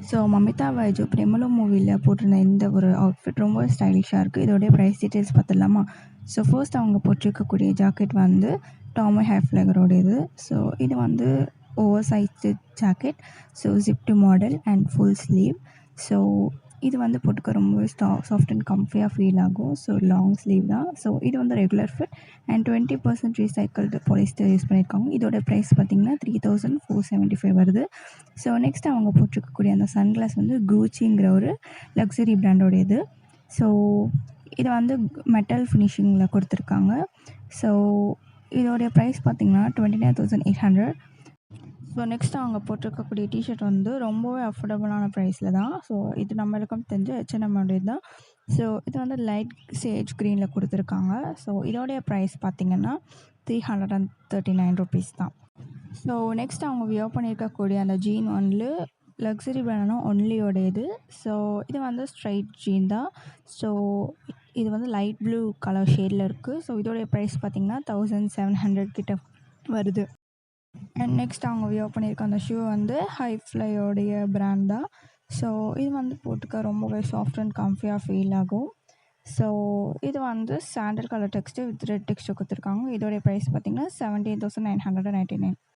So Mamitha Baiju Premalu மூவியில் போட்டிருந்த இந்த ஒரு அவுட்ஃபிட் ரொம்ப ஸ்டைலிஷாக இருக்குது. இதோடைய ப்ரைஸ் டீட்டெயில்ஸ் பார்த்துடலாமா? ஸோ ஃபர்ஸ்ட் அவங்க போட்டிருக்கக்கூடிய ஜாக்கெட் வந்து டாமி ஹைஃப்ளகரோடையது. ஸோ இது வந்து over sized jacket. So zipped model and full sleeve. So இது வந்து போட்டுக்க ரொம்பவே சாஃப்ட் அண்ட் கம்ஃபியாக ஃபீல் ஆகும். ஸோ லாங் ஸ்லீவ் தான். ஸோ இது வந்து regular fit and 20% recycled polyester use பண்ணியிருக்காங்க. இதோட ப்ரைஸ் பார்த்திங்கன்னா 3475 வருது. ஸோ நெக்ஸ்ட் அவங்க போட்டிருக்கக்கூடிய அந்த சன்கிளாஸ் வந்து கூச்சிங்கிற ஒரு லக்ஸரி பிராண்டோடையது. ஸோ இது வந்து மெட்டல் ஃபினிஷிங்கில் கொடுத்துருக்காங்க. ஸோ இதோடைய ப்ரைஸ் பார்த்திங்கன்னா 29,800. ஸோ நெக்ஸ்ட் அவங்க போட்டிருக்கக்கூடிய டிஷர்ட் வந்து ரொம்பவே அஃபோர்டபுளான ப்ரைஸில் தான். ஸோ இது நம்மளுக்கும் தெரிஞ்ச H&M தான். ஸோ இது வந்து லைட் சேஜ் க்ரீனில் கொடுத்துருக்காங்க. ஸோ இதோடைய ப்ரைஸ் பார்த்திங்கன்னா 339 ருபீஸ் தான். ஸோ நெக்ஸ்ட் அவங்க வியர் பண்ணியிருக்கக்கூடிய அந்த ஜீன் வந்து லக்ஸரி பிராண்டான ஒன்லியோடையது. ஸோ இது வந்து ஸ்ட்ரைட் ஜீன் தான். ஸோ இது வந்து லைட் ப்ளூ கலர் ஷேடில் இருக்குது. ஸோ இதோடைய ப்ரைஸ் பார்த்திங்கன்னா 1700 கிட்ட வருது. அண்ட் நெக்ஸ்ட் அவங்க வியர் பண்ணியிருக்க அந்த ஷூ வந்து ஹைஃப்ளையோடைய பிராண்ட் தான். ஸோ இது வந்து போட்டுக்க ரொம்பவே சாஃப்ட் அண்ட் கம்ஃபியாக ஃபீல் ஆகும். ஸோ இது வந்து sandal colour text with red text கொடுத்துருக்காங்க. இதோடைய ப்ரைஸ் பார்த்திங்கன்னா 17,999.